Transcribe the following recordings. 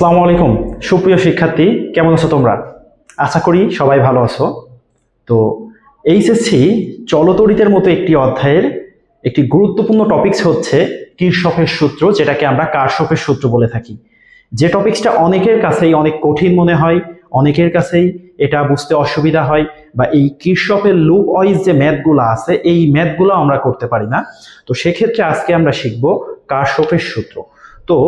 আসসালামু আলাইকুম সুপ্রিয় শিক্ষার্থী, কেমন আছো তোমরা? আশা করি সবাই ভালো আছো। তো এইচএসসি চলতরিতের মতো একটি অধ্যায়ের একটি গুরুত্বপূর্ণ টপিকস হচ্ছে কিরশফের সূত্র, যেটাকে আমরা কারশফের সূত্র বলে থাকি। যে টপিকসটা অনেকের কাছেই অনেক কঠিন মনে হয়, অনেকের কাছেই এটা বুঝতে অসুবিধা হয়, বা এই কিরশফের লুপ ওয়াইজ যে ম্যাথগুলো আছে এই ম্যাথগুলো আমরা করতে পারি না। তো সেক্ষেত্রে আজকে আমরা শিখব কারশফের সূত্র। তো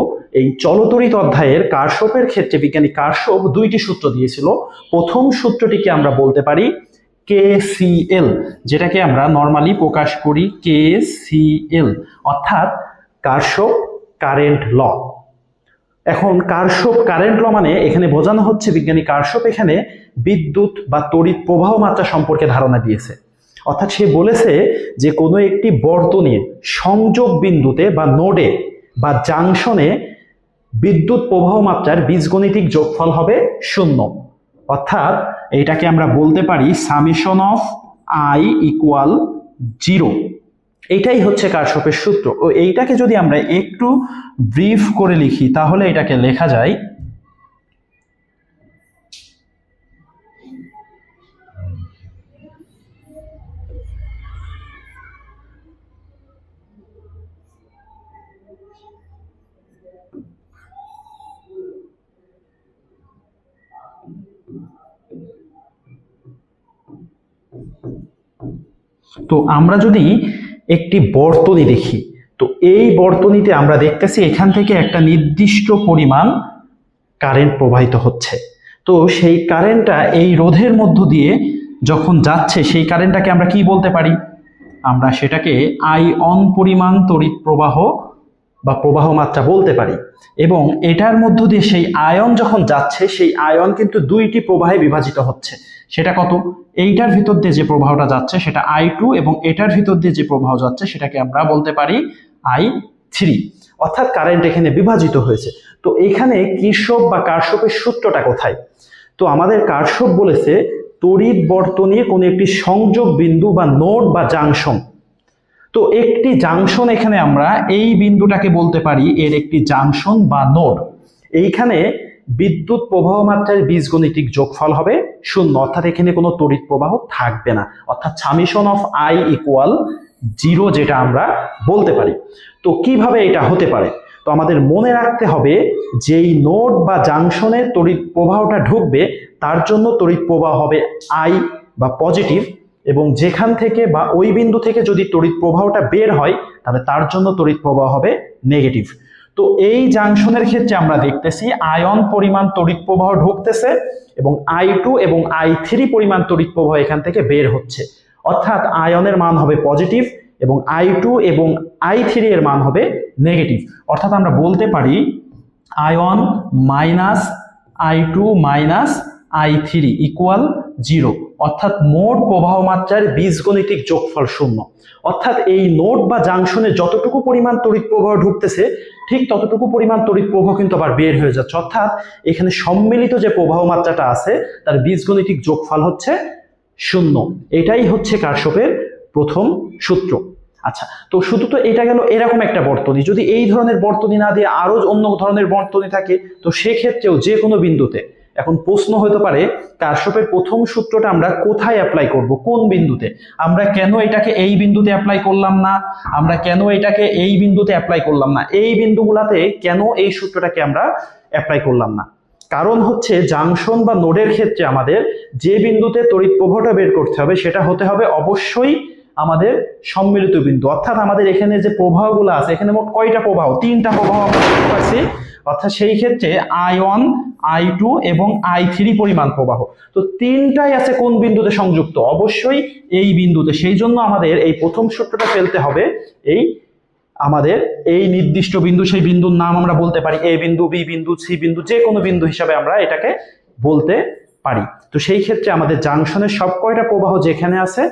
এই চলতরিত অধ্যায়ের কারশফের ক্ষেত্রে বিজ্ঞানী কারশফ দুইটি সূত্র দিয়েছিল। প্রথম সূত্রটিকে আমরা বলতে পারি KCL, যেটাকে আমরা নর্মালি প্রকাশ করি KCL, অর্থাৎ কারশফ কারেন্ট ল। এখন কারশফ কারেন্ট ল মানে এখানে বোঝানো হচ্ছে বিজ্ঞানী কারশফ এখানে বিদ্যুৎ বা তড়িৎ প্রবাহ মাত্রা সম্পর্কে ধারণা দিয়েছে। অর্থাৎ সে বলেছে যে কোনো একটি বর্তনীর সংযোগ বিন্দুতে বা নোডে বা জাংশনে বিদ্যুৎ প্রবাহ মাত্রার বীজগণিতিক যোগফল হবে 0। অর্থাৎ এইটাকে আমরা বলতে পারি সামেশন অফ I ইকুয়াল 0। এইটাই হচ্ছে কারশফের সূত্র। ও এইটাকে যদি আমরা একটু ব্রিফ করে লিখি তাহলে এটাকে লেখা যায় তো আমরা যদি একটি বর্তনী দেখি, তো এই বর্তনীতে আমরা দেখতেছি এখান থেকে একটা নির্দিষ্ট পরিমাণ কারেন্ট প্রবাহিত হচ্ছে। তো সেই কারেন্টটা এই রোধের মধ্য দিয়ে যখন যাচ্ছে সেই কারেন্টটাকে আমরা কি বলতে পারি? আমরা সেটাকে আইঅন পরিমাণ তড়িৎ প্রবাহ বা প্রবাহ মাত্রা বলতে পারি। এবং এটার মধ্য দিয়ে সেই আয়ন যখন যাচ্ছে সেই আয়ন কিন্তু দুইটি প্রবাহে বিভাজিত হচ্ছে। সেটা কত? এইটার ভিতর দিয়ে যে প্রবাহটা যাচ্ছে সেটা I2, এবং এটার ভিতর দিয়ে যে প্রবাহ যাচ্ছে সেটাকে আমরা বলতে পারি I3। অর্থাৎ কারেন্ট এখানে বিভাজিত হয়েছে। তো এখানে কিরশফ বা কারশফের সূত্রটা কোথায়? তো আমাদের কারশফ বলেছে তড়িৎ বর্তনীর কোনো একটি সংযোগ বিন্দু বা নোড বা জাংশন। তো একটি জাংশন এখানে আমরা এই বিন্দুটাকে বলতে পারি এর একটি জাংশন বা নোড। এইখানে বিদ্যুৎ প্রবাহ মাত্রার বীজগণিতিক যোগফল হবে 0, অর্থাৎ এখানে কোনো তড়িৎ প্রবাহ থাকবে না, অর্থাৎ সামেশন অফ I ইকুয়াল 0 যেটা আমরা বলতে পারি। তো কিভাবে এটা হতে পারে? তো আমাদের মনে রাখতে হবে যেই নোড বা জাংশনে তড়িৎ প্রবাহটা ঢুকবে তার জন্য তড়িৎ প্রবাহ হবে I বা পজিটিভ, এবং যেখান থেকে বা ওই বিন্দু থেকে যদি তড়িৎ প্রবাহটা বের হয় তাহলে তার জন্য তড়িৎ প্রবাহ হবে নেগেটিভ। তো এই জাংশনের ক্ষেত্রে আমরা দেখতেছি আয়ন পরিমাণ তড়িৎ প্রবাহ ঢুকতেছে এবং I2 এবং I3 পরিমাণ তড়িৎ প্রবাহ এখান থেকে বের হচ্ছে। অর্থাৎ আয়নের মান হবে পজিটিভ এবং I2 এবং I3 এর মান হবে নেগেটিভ। অর্থাৎ আমরা বলতে পারি ion minus I2 minus I3 equal 0, অর্থাৎ মোট প্রবাহ মাত্রার বীজগণিতিক যোগফল 0। অর্থাৎ এই নোড বা জাংশনে যতটুকু পরিমাণ তড়িৎ প্রবাহ ঢুকতেছে ঠিক ততটুকু পরিমাণ তড়িৎ প্রবাহ কিন্তু আবার বের হয়ে যাচ্ছে। অর্থাৎ এখানে সম্মিলিত যে প্রবাহ মাত্রাটা আছে তার বীজগণিতিক যোগফল হচ্ছে 0। এটাই হচ্ছে কারশফের প্রথম সূত্র। আচ্ছা, তো শুধু তো এটা গেল এরকম একটা বর্তনী। যদি এই ধরনের বর্তনী না দিয়ে আরো অন্য ধরনের বর্তনী থাকে তো সেক্ষেত্রেও যে কোনো বিন্দুতে, এখন প্রশ্ন হতে পারে কারশফের প্রথম সূত্রটা আমরা কোথায় অ্যাপ্লাই করব, কোন বিন্দুতে? আমরা কেন এটাকে এই বিন্দুতে অ্যাপ্লাই করলাম না, আমরা কেন এটাকে এই বিন্দুতে অ্যাপ্লাই করলাম না, এই বিন্দুগুলাতে কেন এই সূত্রটাকে আমরা অ্যাপ্লাই করলাম না? কারণ হচ্ছে জাংশন বা নোডের ক্ষেত্রে আমাদের যে বিন্দুতে তড়িৎ প্রবাহটা বের করতে হবে সেটা হতে হবে অবশ্যই আমাদের সম্মিলিত বিন্দু। অর্থাৎ আমাদের এখানে যে প্রবাহগুলো আছে, এখানে মোট কয়টা প্রবাহ? 3টা প্রবাহ আমরা দেখতে পাচ্ছি। অর্থাৎ সেই ক্ষেত্রে I1, I2 এবং I3 পরিমাণ প্রবাহ। তো তিনটাই আছে কোন বিন্দুতে সংযুক্ত? অবশ্যই এই বিন্দুতে। সেই জন্য আমাদের এই প্রথম সূত্রটা ফেলতে হবে এই আমাদের এই নির্দিষ্ট বিন্দু। সেই বিন্দুর নাম আমরা বলতে পারি A বিন্দু, B বিন্দু, C বিন্দু, যে কোনো বিন্দু হিসাবে আমরা এটাকে বলতে পারি। তো সেই ক্ষেত্রে আমাদের জাংশনের সব কয়টা প্রবাহ যেখানে আছে